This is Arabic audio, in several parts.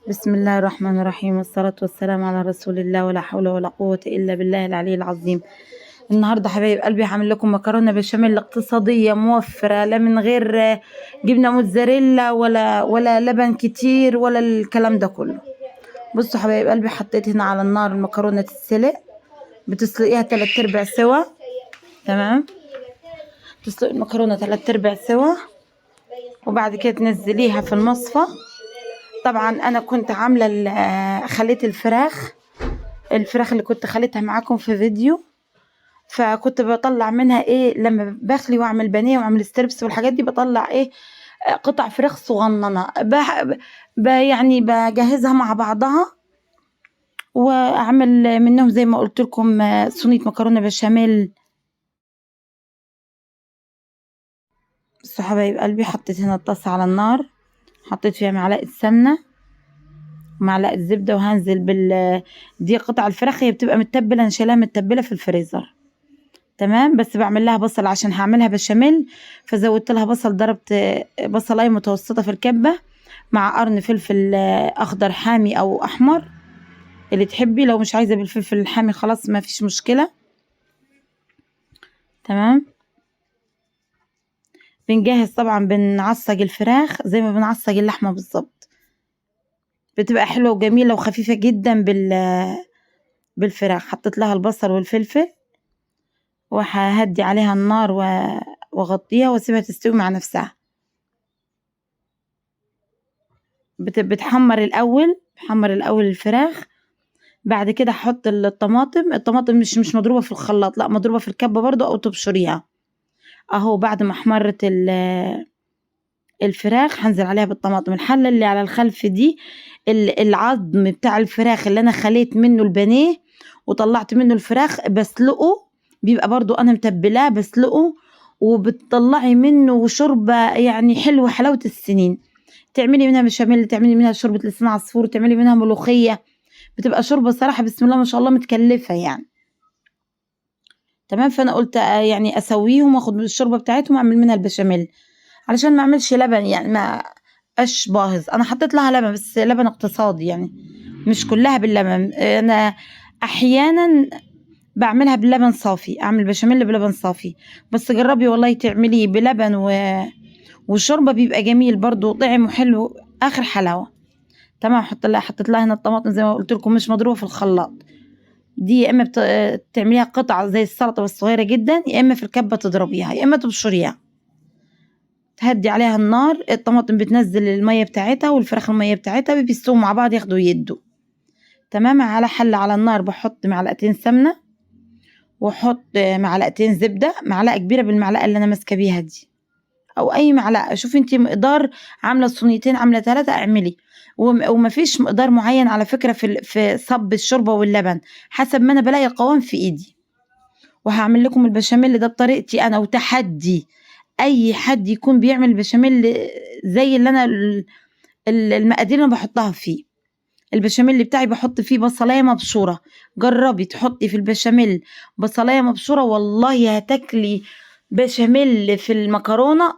بسم الله الرحمن الرحيم، والصلاة والسلام على رسول الله، ولا حول ولا قوة إلا بالله العلي العظيم. النهاردة حبايب قلبي هعمل لكم مكرونة بشاميل اقتصادية موفرة، لا من غير جبنة موتزاريلا ولا لبن كتير ولا الكلام ده كله. بصوا حبايب قلبي، حطيت هنا على النار المكرونة تتسلق، بتسلقيها 3/4 سوا. تمام، تسلق المكرونة 3/4 سوا، وبعد كده تنزليها في المصفى. طبعا انا كنت عامله خليت الفراخ اللي كنت خليتها معاكم في فيديو، فكنت بطلع منها ايه لما بخلي واعمل بانيه واعمل ستريبس والحاجات دي، بطلع ايه قطع فراخ صغننه يعني بجهزها مع بعضها، واعمل منهم زي ما قلت لكم صينيه مكرونه بشاميل. بصوا حبايب قلبي، حطيت هنا الطاسه على النار، حطيت فيها معلقه سمنه ومعلقه زبده، وهنزل دي قطع الفراخ، هي بتبقى متبله، انا شايلاها متبله في الفريزر. تمام، بس بعمل لها بصل عشان هعملها بشاميل، فزودت لها بصل، ضربت بصلايه متوسطه في الكبه مع قرن فلفل اخضر حامي او احمر اللي تحبي، لو مش عايزه بالفلفل الحامي خلاص ما فيش مشكله. تمام، بنجهز طبعا، بنعصج الفراخ زي ما بنعصج اللحمه بالظبط، بتبقى حلوه وجميله وخفيفه جدا بالفراخ. حطيت لها البصل والفلفل، وههدي عليها النار واغطيها واسيبها تستوي مع نفسها. بحمر الاول الفراخ، بعد كده احط الطماطم مش مضروبه في الخلاط، لا مضروبه في الكبه برضو او تبشريها. اهو بعد ما احمرت الفراخ هنزل عليها بالطماطم. الحله اللي على الخلف دي العظم بتاع الفراخ اللي انا خليت منه البانيه وطلعت منه الفراخ بسلقه، بيبقى برضو انا متبلاه بسلقه، وبتطلعي منه شوربه يعني حلوه حلاوه السنين. تعملي منها بشاميل، تعملي منها شوربه لسان عصفور، تعملي منها ملوخيه، بتبقى شوربه صراحه بسم الله ما شاء الله متكلفه يعني. تمام، فانا قلت يعني اسويهم واخد من الشوربه بتاعتهم واعمل منها البشاميل، علشان ما اعملش لبن يعني ما اش باهظ. انا حطيت لها لبن بس لبن اقتصادي يعني، مش كلها باللبن. انا احيانا بعملها باللبن صافي، اعمل بشاميل بلبن صافي، بس جربي والله تعمليه بلبن والشوربه بيبقى جميل برضو، طعم وحلو اخر حلاوه. تمام، حطيت لها هنا الطماطم زي ما قلت لكم مش مضروبه في الخلاط، دي يا اما تعمليها قطع زي السلطه بس صغيره جدا، يا اما في الكبه تضربيها، يا اما تبشريها. تهدي عليها النار، الطماطم بتنزل الميه بتاعتها والفراخ الميه بتاعتها، بيستووا مع بعض ياخدوا يدوا. تمام، على حله على النار بحط معلقتين سمنه، واحط معلقتين زبده، معلقه كبيره بالمعلقه اللي انا ماسكه بيها دي، او اي معلقه، شوفي انت مقدار، عامله صينيتين عامله 3 اعملي. ومفيش مقدار معين على فكره في صب الشوربه واللبن، حسب ما انا بلاقي القوام في ايدي. وهعمل لكم البشاميل ده بطريقتي انا، وتحدي اي حد يكون بيعمل بشاميل زي اللي انا المقادير اللي انا بحطها فيه. البشاميل بتاعي بحط فيه بصلايه مبشوره، جربي تحطي في البشاميل بصلايه مبشوره والله هتاكلي بشاميل في المكرونه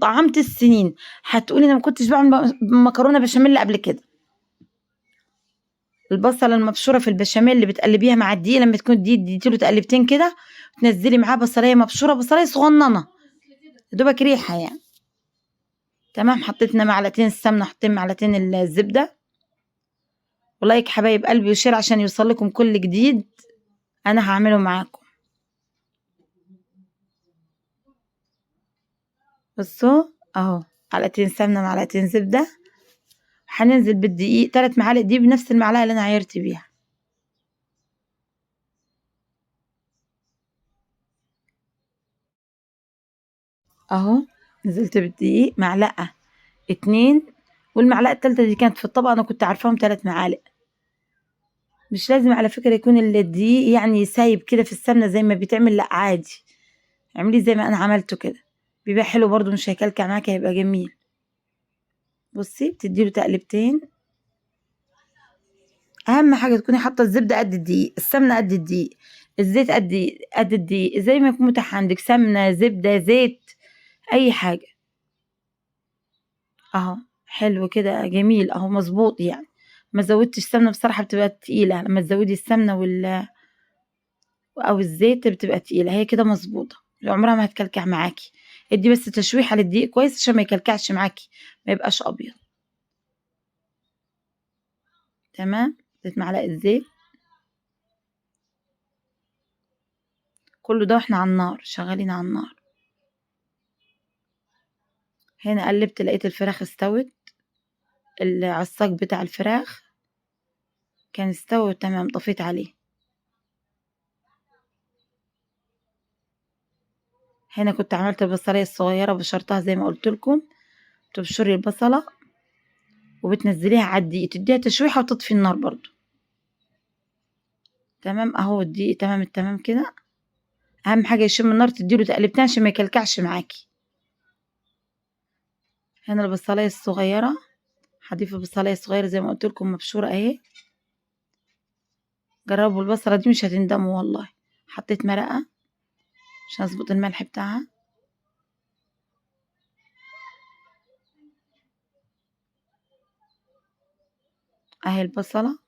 طعمت السنين. هتقولي انا ما كنتش بعمل مكرونه بشاميل قبل كده. البصله المبشوره في البشاميل اللي بتقلبيها مع الدقيق، لما تكون الدقيق اديتيله تقلبتين كده، تنزلي معاه بصلايه مبشوره، بصلايه صغننه دوبك ريحه يعني. تمام، حطيتنا معلقتين السمنه، حطيت معلقتين الزبده. ولايك حبايب قلبي وشير عشان يوصل لكم كل جديد انا هعمله معاكم. بصوا اهو، معلقتين سمنه معلقتين زبده، هننزل بالدقيق 3 معالق دي بنفس المعلقه اللي انا عايرت بيها. اهو نزلت بالدقيق معلقه 2، والمعلقه التالتة دي كانت في الطبق، انا كنت عارفاهم 3 معالق. مش لازم على فكره يكون الدقيق يعني سايب كده في السمنه زي ما بيتعمل، لا عادي اعمليه زي ما انا عملته كده، بيبقى حلو برضو، مش هيكلكع معاكي، هيبقى جميل. بصي بتديله تقلبتين. اهم حاجه تكوني حاطه الزبده قد الدقيق، السمنه قد الدقيق، الزيت قد الدقيق، زي ما يكون متاح عندك سمنه زبده زيت اي حاجه. اهو حلو كده جميل اهو مظبوط يعني. ما زودتش سمنة بصراحة بتبقى تقيلة، لما تزودي السمنة أو الزيت بتبقى تقيلة. هي كده مظبوطة، عمرها ما هتكلكع معاكي. ادي بس تشويحة للدقيق كويس عشان ما يكلكعش معاكي، ما يبقاش أبيض. تمام. اديت معلقة زيت، كله ده واحنا على النار، شغالين على النار. هنا قلبت لقيت الفراخ استوت، العصاج بتاع الفراخ كان استوى تمام، طفيت عليه. هنا كنت عملت البصلية الصغيرة بشرتها زي ما قلت لكم. تبشري البصلة وبتنزليها على الدقيق، تديها تشويحة وتطفي النار برضو. تمام اهو الدقيق تمام التمام كده. اهم حاجة يشم النار، تديله تقلبتين عشان ما يكلكعش معاكي. هنا البصلاية الصغيرة، هضيف البصلاية الصغيرة زي ما قلت لكم مبشورة اهي. جربوا البصلة دي مش هتندموا والله. حطيت مرقة عشان اظبط الملح بتاعها. اهي البصلة،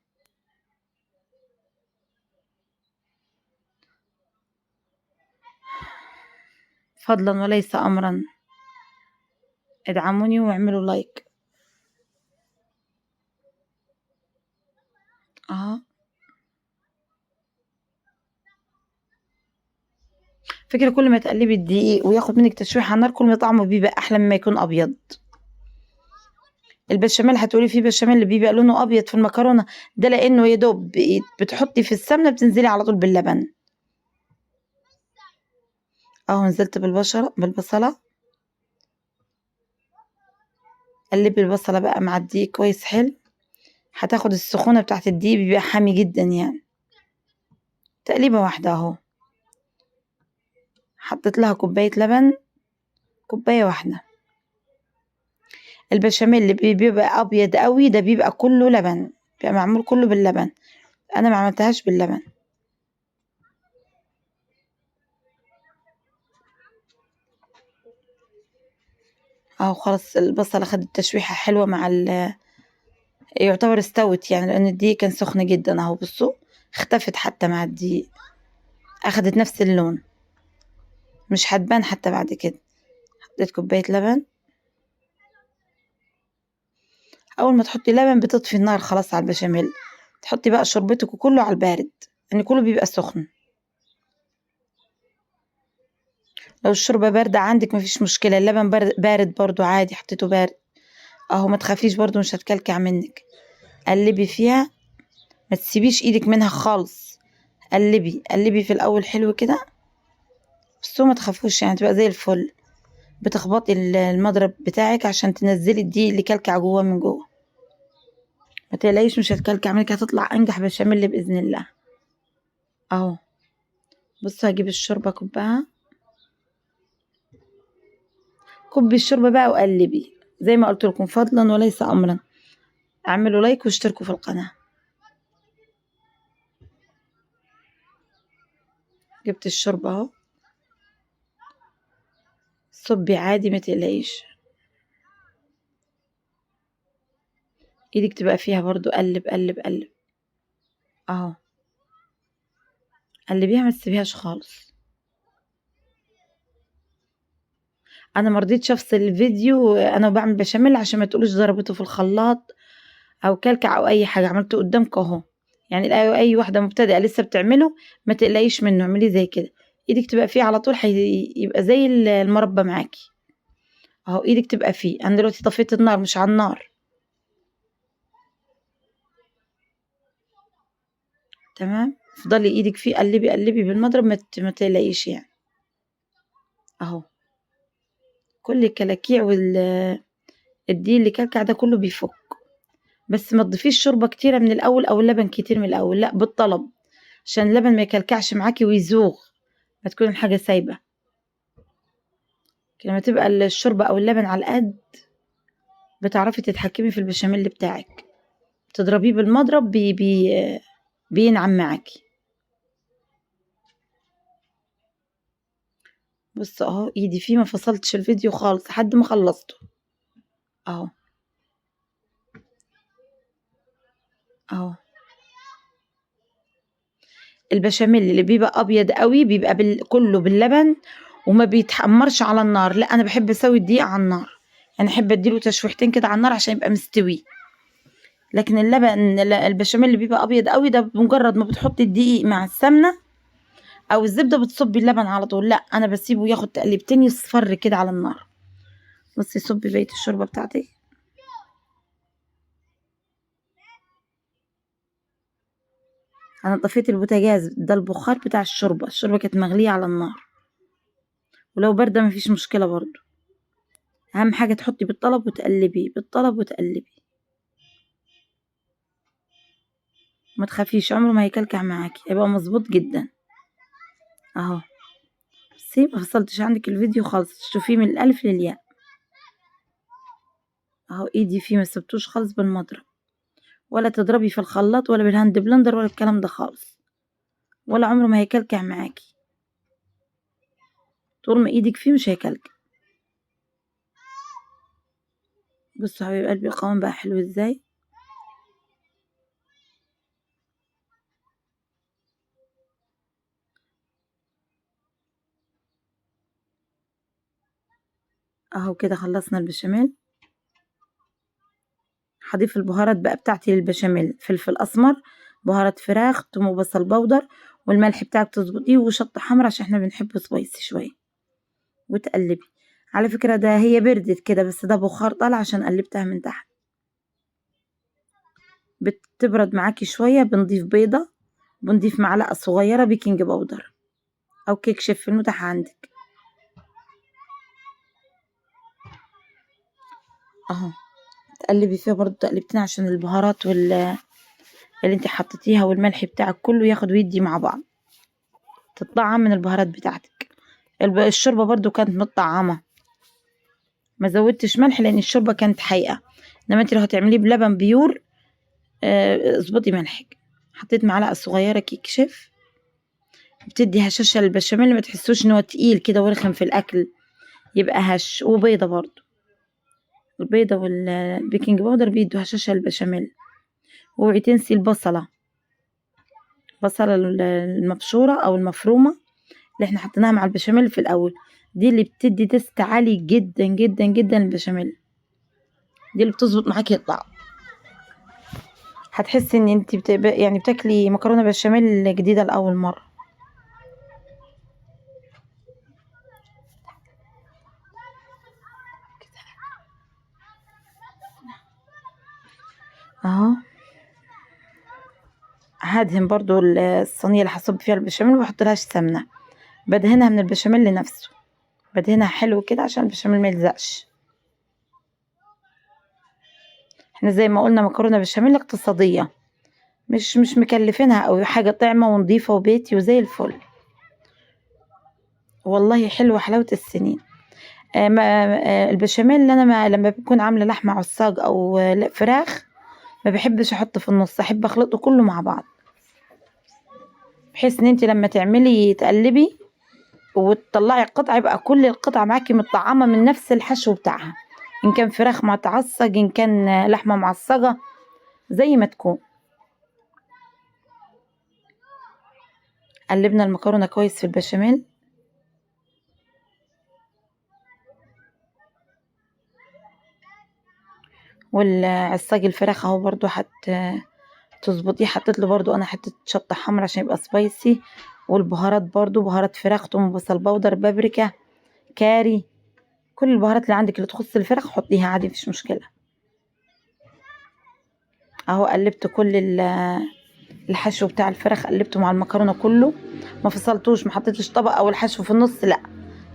فضلا وليس امرا ادعموني واعملوا لايك. اهو فكرة كل ما تقلبي الدقيق وياخد منك تشويح على النار كل ما طعمه بيبقى احلى مما يكون ابيض. البشاميل هتقولي فيه بشاميل اللي بيبقى لونه ابيض في المكرونه، ده لانه يا دوب بتحطي في السمنه بتنزلي على طول باللبن. اهو نزلت بالبصله. قلبي البصله بقى مع الدقيق كويس حلو، هتاخد السخونه بتاعت الدقيق، بيبقى حامي جدا يعني. تقليبه واحده اهو. حطيت لها كوبايه لبن، كوبايه واحده. البشاميل اللي بيبقى ابيض قوي ده بيبقى كله لبن، بيبقى معمول كله باللبن. انا ما عملتهاش باللبن. اهو خلاص البصله خدت تشويحه حلوه مع يعتبر استوت يعني، لان الدقيق كان سخن جدا. اهو بصوا اختفت حتى مع الدقيق، اخدت نفس اللون، مش هتبان حتى بعد كده. حطيت كوبايه لبن. اول ما تحطي لبن بتطفي النار خلاص على البشاميل، تحطي بقى شربتك وكله على البارد، يعني كله بيبقى سخن. لو الشوربه بارده عندك مفيش مشكله، اللبن بارد برضو عادي، حطيته بارد. اهو ما تخافيش برضو مش هتكلكع منك. قلبي فيها، ما تسيبيش ايدك منها خالص. قلبي قلبي في الاول حلو كده، بس ما تخافوش يعني تبقى زي الفل. بتخبطي المضرب بتاعك عشان تنزلي الدقيق اللي كلكع جوه من جوه. ما تقلقيش مش هتكلكع منك، هتطلع انجح بشاميل باذن الله. اهو بصوا هجيب الشوربه كبها. كبي الشوربه بقى وقلبي زي ما قلت لكم، فضلا وليس امرا. اعملوا لايك واشتركوا في القناه. جبت الشوربه اهو، صبي عادي ما تقلقيش. ايدك تبقى فيها برضو، قلب قلب قلب. اهو قلبيها ما تسيبيهاش خالص. انا مرضيتش افصل الفيديو انا بعمل بشاميل عشان ما تقولوش ضربته في الخلاط او كلكع او اي حاجه، عملته قدامك اهو. يعني اي واحده مبتدئه لسه بتعمله ما تقلقيش منه، اعمليه زي كده. ايدك تبقى فيه على طول، يبقى زي المربى معاكي. اهو ايدك تبقى فيه. انا دلوقتي طفيت النار مش على النار. تمام. افضلي ايدك فيه، قلبي قلبي بالمضرب، ما تقلقيش يعني. اهو كل الكلاكيع الدقيق اللي كلكع ده كله بيفك. بس ما تضيفيش شوربه كتيره من الاول او اللبن كتير من الاول، لا بالطلب، عشان اللبن ما يكلكعش معاكي ويزوغ، ما تكون الحاجه سايبه. لما تبقى الشوربه او اللبن على القد بتعرفي تتحكمي في البشاميل بتاعك. تضربيه بالمضرب بينعم معاكي. بص اهو ايدي فيه، ما فصلتش الفيديو خالص لحد ما خلصته. اهو اهو. البشاميل اللي بيبقى ابيض قوي بيبقى كله باللبن وما بيتحمرش على النار، لا انا بحب اسوي الدقيق على النار، يعني احب اديله تشويحتين كده على النار عشان يبقى مستوي. لكن اللبن البشاميل اللي بيبقى ابيض قوي ده بمجرد ما بتحطي الدقيق مع السمنه او الزبده بتصبي اللبن على طول، لا انا بسيبه ياخد تقليبتين يصفر كده على النار. بصي صبي بقيه الشوربه بتاعتك. انا طفيت البوتاجاز، ده البخار بتاع الشوربه، الشوربه كانت مغليه على النار، ولو بارده مفيش مشكله برضو. اهم حاجه تحطي بالطلب وتقلبي بالطلب وتقلبي، ما تخافيش عمره ما هيكلكع معاكي، هيبقى مظبوط جدا. اهو بصي ما فصلتش عندك الفيديو خالص، تشوفيه من الالف للياء. اهو ايدي فيه ما سبتوش خالص بالمضرب، ولا تضربي في الخلاط ولا بالهاند بلندر ولا الكلام ده خالص، ولا عمره ما هيكلكع معاكي، طول ما ايدك فيه مش هيكلكع. بصوا حبيب قلبي القوام بقى حلو ازاي. اهو كده خلصنا البشاميل. هضيف البهارات بقى بتاعتي للبشاميل، فلفل اسمر، بهارات فراخ، توم وبصل بودر، والملح بتاعك تظبطيه، وشطة حمرا عشان احنا بنحبه سبايسي شوية، وتقلبي. على فكرة ده هي بردت كده بس ده بخار طالع عشان قلبتها من تحت. بتبرد معاكي شوية بنضيف بيضة، بنضيف معلقة صغيرة بيكنج باودر او كيك شيف المتاح عندك. اهو تقلبي فيها برضو تقلبتين عشان البهارات اللي انت حطيتيها والملح بتاعك كله ياخد ويدي مع بعض، تطعم من البهارات بتاعتك. الشوربة برضو كانت متطعمة، ما زودتش ملح لان الشوربة كانت حقيقة، انما انت لو هتعمليه بلبن بيور اظبطي ملحك. حطيت معلقة صغيرة كيك شيف، بتدي هشاشة للبشاميل، ما تحسوش ان هو تقيل كده ورخم في الاكل، يبقى هش. وبيضة برضو، البيضة والبيكنج باودر بيدوا هشاشة للبشاميل. واوعي تنسي البصلة، البصلة المبشورة او المفرومة اللي احنا حطيناها مع البشاميل في الاول، دي اللي بتدي تست عالي جدا جدا جدا للبشاميل، دي اللي بتظبط معاكي الطعم. هتحسي ان انت يعني بتاكلي مكرونه بشاميل جديده لاول مره. اهو هدهن برضو الصينيه اللي هصب فيها البشاميل واحط لهاش سمنه، بدهنها من البشاميل نفسه، بدهنها حلو كده عشان البشاميل ما يلزقش. احنا زي ما قلنا مكرونه بشاميل اقتصاديه، مش مكلفينها او حاجه، طعمه ونضيفه وبيتي وزي الفل، والله حلوه حلاوه السنين. ما البشاميل اللي انا لما بكون عامله لحمه عصاج او فراخ ما بحبش احط في النص، احب اخلطه كله مع بعض، بحيث ان انت لما تعملي تقلبي وتطلعي القطعه يبقى كل القطعه معاكي متطعمه من نفس الحشو بتاعها، ان كان فراخ متعصج ان كان لحمه معصجه زي ما تكون. قلبنا المكرونه كويس في البشاميل، والعصاج الفراخ اهو برضو تظبطيه، حطيت له برضو انا حطيت شطه حمرا عشان يبقى سبايسي، والبهارات برضو بهارات فراخ، توم بصل بودر بابريكا كاري، كل البهارات اللي عندك اللي تخص الفراخ حطيها عادي مفيش مشكله. اهو قلبت كل الحشو بتاع الفراخ، قلبته مع المكرونه كله، ما فصلتوش، ما حطيتش طبق او الحشو في النص، لا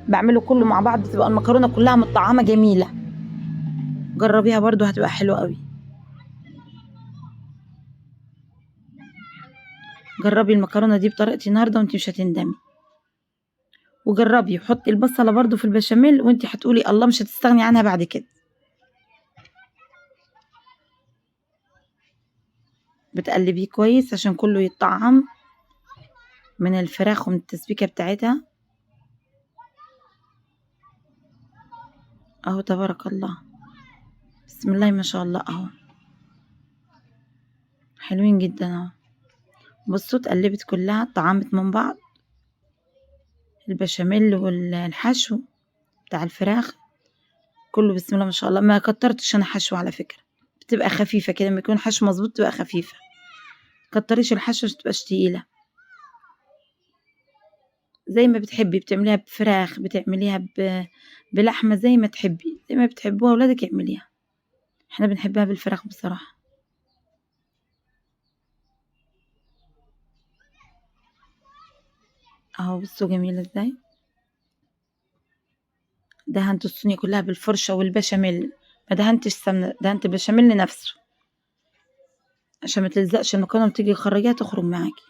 بعمله كله مع بعض، تبقى المكرونه كلها متطعمه جميله. جربيها برضو هتبقى حلوه قوي، جربي المكرونه دي بطريقتي النهارده وانت مش هتندمي. وجربي حطي البصله برضو في البشاميل وانت هتقولي الله مش هتستغني عنها بعد كده. بتقلبيه كويس عشان كله يتطعم من الفراخ ومن التسبيكه بتاعتها. اهو تبارك الله، بسم الله ما شاء الله. اهو حلوين جدا اهو. بصوا اتقلبت كلها، اتطعمت من بعض، البشاميل والحشو بتاع الفراخ كله. بسم الله ما شاء الله. ما كترتش انا حشو على فكرة، بتبقى خفيفة كده، لما يكون حشو مظبوط بتبقى خفيفة. كتريش الحشو عشان تبقاش تقيلة. زي ما بتحبي، بتعمليها بفراخ، بتعمليها بلحمة، زي ما تحبي، زي ما بتحبوها ولادك اعمليها. احنا بنحبها بالفراخ بصراحة. اهو بصوا جميلة ازاي. دهنت الصينية كلها بالفرشة والبشاميل، ما دهنتش سمنة، دهنت البشاميل نفسه عشان ما تلزقش المكرونة، وتيجي تخرجيها تخرج معاكي.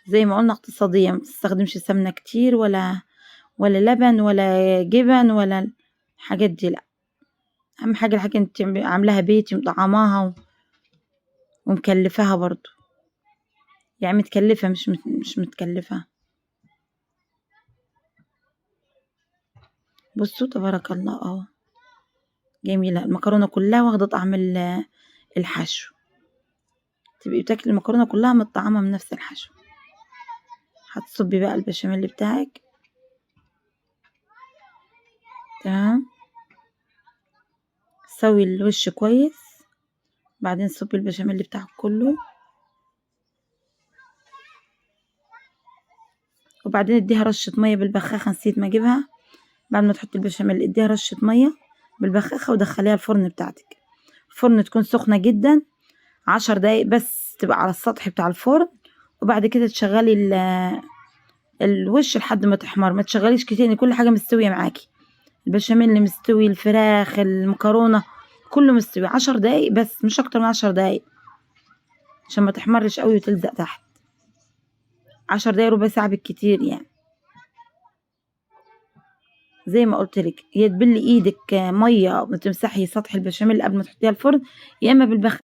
زي ما قلنا اقتصادية، ما تستخدمش سمنة كتير ولا لبن ولا جبن ولا الحاجات دي، لا. اهم حاجة الحاجة انت عاملاها بيتي، مطعماها ومكلفاها برضو، يعني متكلفة مش متكلفة. بصوا تبارك الله اهو، جميلة المكرونة كلها واخدة طعم الحشو. تبقي بتاكلي المكرونة كلها متطعمة من نفس الحشو. هتصبي بقى البشاميل بتاعك، تمام. سوي الوش كويس، بعدين صبي البشاميل بتاعك كله، وبعدين اديها رشة مية بالبخاخة، نسيت ما اجيبها. بعد ما تحطي البشاميل اديها رشة مية بالبخاخة ودخليها الفرن بتاعتك. الفرن تكون سخنة جدا، 10 دقايق بس تبقى على السطح بتاع الفرن. وبعد كده تشغلي الوش لحد ما تحمر، ما تشغليش كتير، ان كل حاجة مستوية معاكي. البشاميل مستوي، الفراخ، المكرونة، كله مستوي. 10 دقايق بس، مش اكتر من 10 دقايق، عشان ما تحمرش قوي وتلزق تحت. 10 دقايق، ربع ساعة بالكتير يعني. زي ما قلت لك، يا تبلي ايدك ميه وتمسحي سطح البشاميل قبل ما تحطيها الفرن، يا اما بالبخ